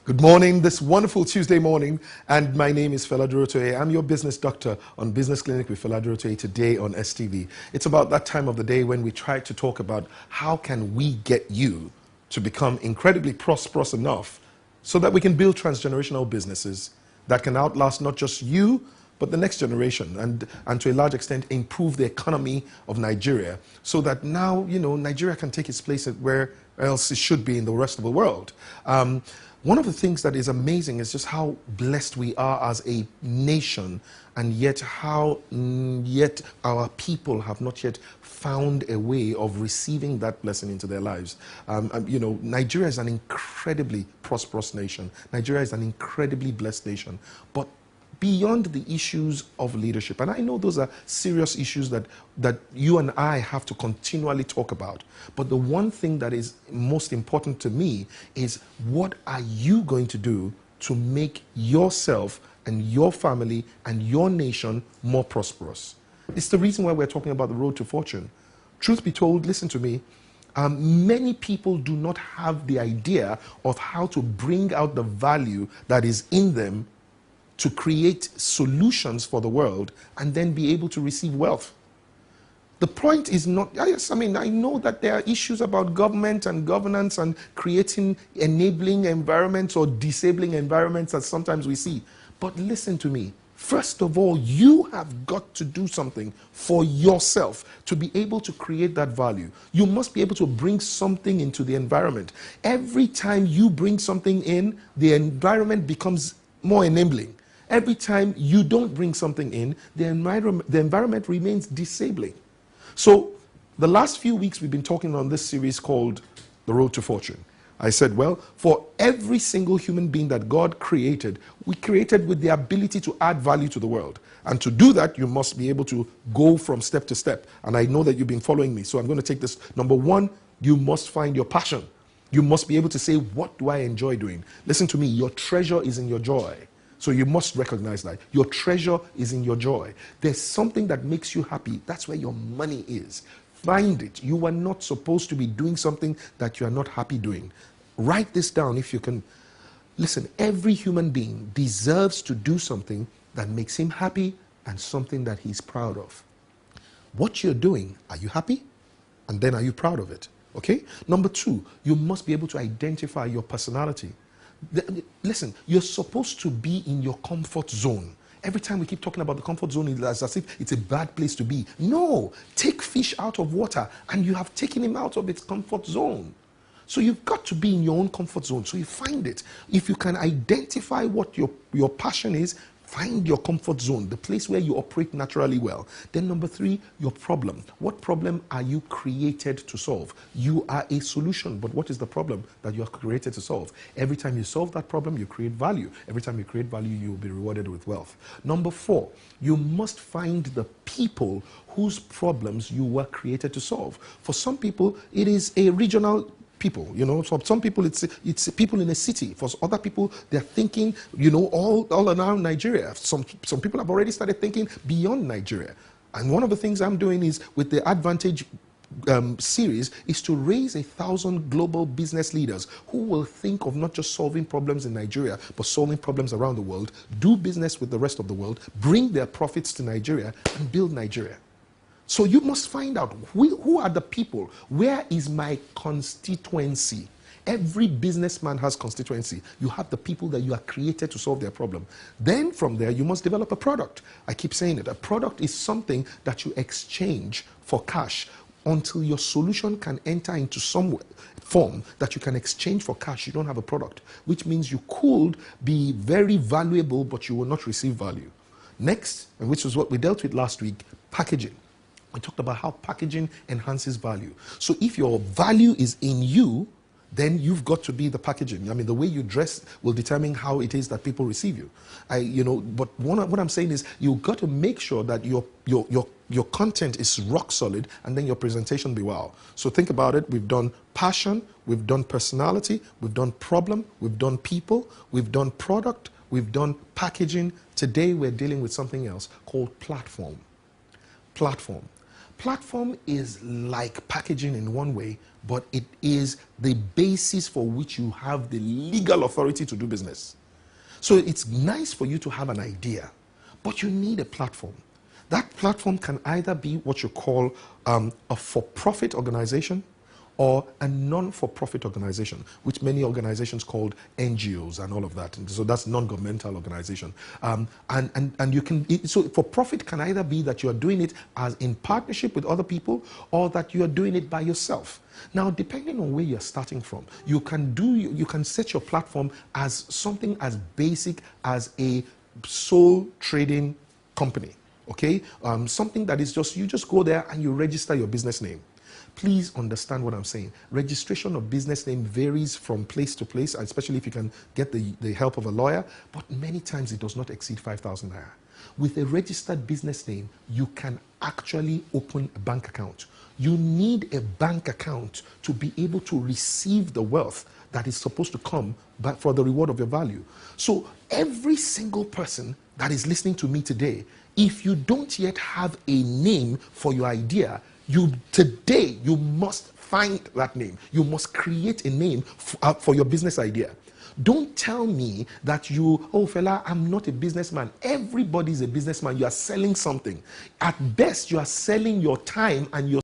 Good morning, this wonderful Tuesday morning, and my name is Fela Durotoye. I'm your business doctor on Business Clinic with Fela Durotoye today on STV. It's about that time of the day when we try to talk about how can we get you to become incredibly prosperous enough so that we can build transgenerational businesses that can outlast not just you, but the next generation, and to a large extent improve the economy of Nigeria so that now, Nigeria can take its place where else it should be in the rest of the world. One of the things that is amazing is just how blessed we are as a nation, and yet how yet our people have not yet found a way of receiving that blessing into their lives. Nigeria is an incredibly prosperous nation. Nigeria is an incredibly blessed nation. But beyond the issues of leadership, and I know those are serious issues that you and I have to continually talk about, but the one thing that is most important to me is, what are you going to do to make yourself and your family and your nation more prosperous? It's the reason why we're talking about the road to fortune. Truth be told, listen to me, many people do not have the idea of how to bring out the value that is in them to create solutions for the world and then be able to receive wealth. The point is not, yes, I know that there are issues about government and governance and creating enabling environments or disabling environments as sometimes we see. But listen to me. First of all, you have got to do something for yourself to be able to create that value. You must be able to bring something into the environment. Every time you bring something in, the environment becomes more enabling. Every time you don't bring something in, the environment remains disabling. So the last few weeks we've been talking on this series called The Road to Fortune. I said, well, for every single human being that God created, we created with the ability to add value to the world. And to do that, you must be able to go from step to step. And I know that you've been following me, so I'm going to take this. Number one, you must find your passion. You must be able to say, what do I enjoy doing? Listen to me, your treasure is in your joy. So you must recognize that. Your treasure is in your joy. There's something that makes you happy. That's where your money is. Find it. You are not supposed to be doing something that you are not happy doing. Write this down if you can. Listen, every human being deserves to do something that makes him happy and something that he's proud of. What you're doing, are you happy? And then are you proud of it? Okay? Number two, you must be able to identify your personality. Listen, you're supposed to be in your comfort zone. Every time we keep talking about the comfort zone, it's as if it's a bad place to be. No, take fish out of water and you have taken him out of its comfort zone. So you've got to be in your own comfort zone. So you find it. If you can identify what your passion is, find your comfort zone, the place where you operate naturally well. Then number three, your problem. What problem are you created to solve? You are a solution, but what is the problem that you are created to solve? Every time you solve that problem, you create value. Every time you create value, you will be rewarded with wealth. Number four, you must find the people whose problems you were created to solve. For some people, it is a regional people, for some people it's people in a city. For other people, they're thinking, all around Nigeria. Some people have already started thinking beyond Nigeria. And one of the things I'm doing is with the Advantage series is to raise 1,000 global business leaders who will think of not just solving problems in Nigeria, but solving problems around the world, do business with the rest of the world, bring their profits to Nigeria, and build Nigeria. So you must find out who are the people. Where is my constituency? Every businessman has constituency. You have the people that you are created to solve their problem. Then from there, you must develop a product. I keep saying it. A product is something that you exchange for cash. Until your solution can enter into some form that you can exchange for cash, you don't have a product, which means you could be very valuable, but you will not receive value. Next, and which is what we dealt with last week, packaging. We talked about how packaging enhances value. So if your value is in you, then you've got to be the packaging. The way you dress will determine how it is that people receive you. But what I'm saying is you've got to make sure that your content is rock solid and then your presentation be wow. So think about it. We've done passion, we've done personality, we've done problem, we've done people, we've done product, we've done packaging. Today we're dealing with something else called platform. Platform. Platform is like packaging in one way, but it is the basis for which you have the legal authority to do business. So it's nice for you to have an idea, but you need a platform. That platform can either be what you call a for-profit organization or a non-for-profit organization, which many organizations called NGOs and all of that. And so that's non-governmental organization. And you can, so for-profit can either be that you are doing it as in partnership with other people or that you are doing it by yourself. Now, depending on where you're starting from, you can set your platform as something as basic as a sole trading company, okay? Something that is just, you just go there and you register your business name. Please understand what I'm saying. Registration of business name varies from place to place, especially if you can get the help of a lawyer, but many times it does not exceed 5,000 naira. With a registered business name, you can actually open a bank account. You need a bank account to be able to receive the wealth that is supposed to come back for the reward of your value. So every single person that is listening to me today, if you don't yet have a name for your idea, today you must find that name. You must create a name for your business idea. Don't tell me that oh Fela, I'm not a businessman. Everybody's a businessman. You are selling something. At best, you are selling your time and your